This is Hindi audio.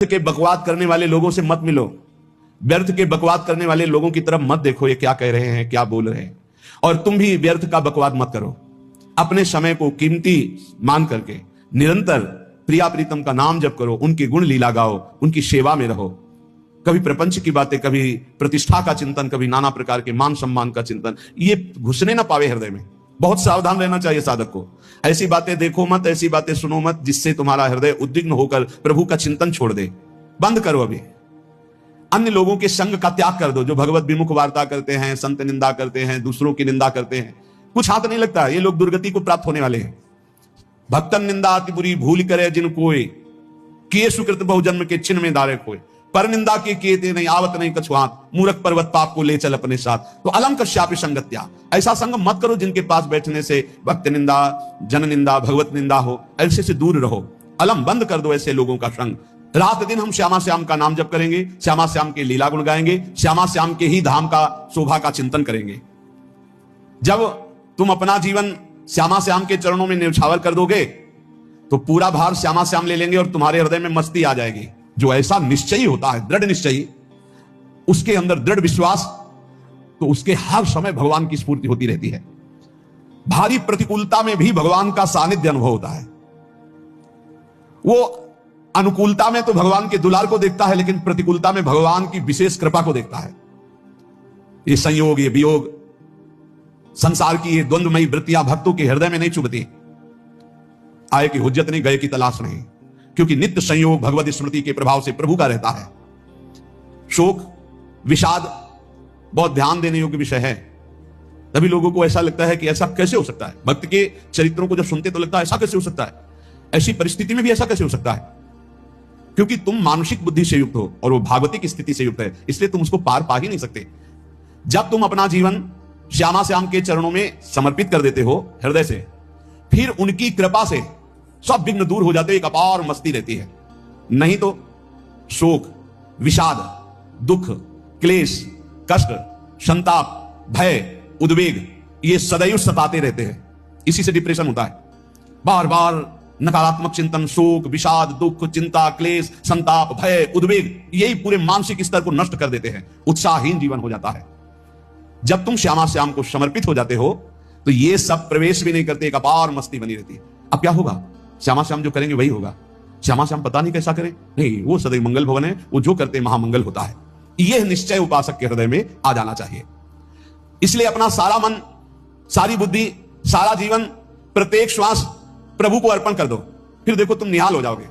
के बकवाद करने वाले लोगों से मत मिलो। व्यर्थ के बकवाद करने वाले लोगों की तरफ मत देखो, ये क्या कह रहे हैं, क्या बोल रहे हैं। और तुम भी व्यर्थ का बकवाद मत करो। अपने समय को कीमती मान करके निरंतर प्रिया प्रीतम का नाम जप करो, उनके गुण लीला गाओ, उनकी सेवा में रहो। कभी प्रपंच की बातें, कभी प्रतिष्ठा का चिंतन, कभी नाना प्रकार के मान सम्मान का चिंतन, ये घुसने ना पावे हृदय में। बहुत सावधान रहना चाहिए साधक को। ऐसी बातें देखो मत, ऐसी बातें सुनो मत जिससे तुम्हारा हृदय उद्विग्न होकर प्रभु का चिंतन छोड़ दे। बंद करो अभी। अन्य लोगों के संग का त्याग कर दो, जो भगवत विमुख वार्ता करते हैं, संत निंदा करते हैं, दूसरों की निंदा करते हैं। कुछ हाथ नहीं लगता, ये लोग दुर्गति को प्राप्त होने वाले हैं। भक्तन निंदा अति बुरी भूल करे जिन कोई, किए सुकृत बहुजन्म के छिन्न में दारे खोए। पर निंदा के किए ते नहीं आवत नहीं कछु हाथ, मूर्ख पर्वत पाप को ले चल अपने साथ। तो अलम कश्यापि संगत्या, ऐसा संग मत करो जिनके पास बैठने से भक्त निंदा, जन निंदा, भगवत निंदा हो। ऐसे से दूर रहो। अलम बंद कर दो ऐसे लोगों का संग। रात दिन हम श्यामा श्याम का नाम जप करेंगे, श्यामा श्याम के लीला गुण गाएंगे, श्यामा श्याम के ही धाम का शोभा का चिंतन करेंगे। जब तुम अपना जीवन श्यामा श्याम के चरणों में न्यौछावर कर दोगे तो पूरा भार श्यामा श्याम ले लेंगे और तुम्हारे हृदय में मस्ती आ जाएगी। जो ऐसा निश्चयी होता है, दृढ़ निश्चयी, उसके अंदर दृढ़ विश्वास, तो उसके हर समय भगवान की स्फूर्ति होती रहती है। भारी प्रतिकूलता में भी भगवान का सानिध्य अनुभव होता है। वो अनुकूलता में तो भगवान के दुलार को देखता है, लेकिन प्रतिकूलता में भगवान की विशेष कृपा को देखता है। ये संयोग, ये वियोग, संसार की ये द्वंद्वमयी वृत्तियां भक्तों के हृदय में नहीं चुभती। आए की हुज्जत नहीं, गए की तलाश नहीं, क्योंकि नित्य संयोग भगवत स्मृति के प्रभाव से प्रभु का रहता है। शोक, विषाद बहुत ध्यान देने योग्य विषय है। तभी लोगों को ऐसा लगता है कि ऐसा कैसे हो सकता है। भक्त के चरित्रों को जब सुनते तो लगता है ऐसा कैसे हो सकता है, ऐसी परिस्थिति में भी ऐसा कैसे हो सकता है। क्योंकि तुम मानसिक बुद्धि से युक्त हो और वो भागवतिक स्थिति से युक्त है, इसलिए तुम उसको पार पा ही नहीं सकते। जब तुम अपना जीवन श्यामा श्याम के चरणों में समर्पित कर देते हो हृदय से, फिर उनकी कृपा से सब विघ्न दूर हो जाते, एक अपार मस्ती रहती है। नहीं तो शोक, विषाद, दुख, क्लेश, कष्ट, संताप, भय, उद्वेग, ये सदैव सताते रहते हैं। इसी से डिप्रेशन होता है। बार बार नकारात्मक चिंतन, शोक, विषाद, दुख, चिंता, क्लेश, संताप, भय, उद्वेग, यही पूरे मानसिक स्तर को नष्ट कर देते हैं। उत्साहहीन जीवन हो जाता है। जब तुम श्यामा श्याम को समर्पित हो जाते हो तो ये सब प्रवेश भी नहीं करते, एक अपार मस्ती बनी रहती है। अब क्या होगा? श्यामा श्याम जो करेंगे वही होगा। श्यामा श्याम पता नहीं कैसा करें, नहीं, वो सदैव मंगल भवन है, वो जो करते महामंगल होता है। यह निश्चय उपासक के हृदय में आ जाना चाहिए। इसलिए अपना सारा मन, सारी बुद्धि, सारा जीवन, प्रत्येक श्वास प्रभु को अर्पण कर दो। फिर देखो तुम निहाल हो जाओगे।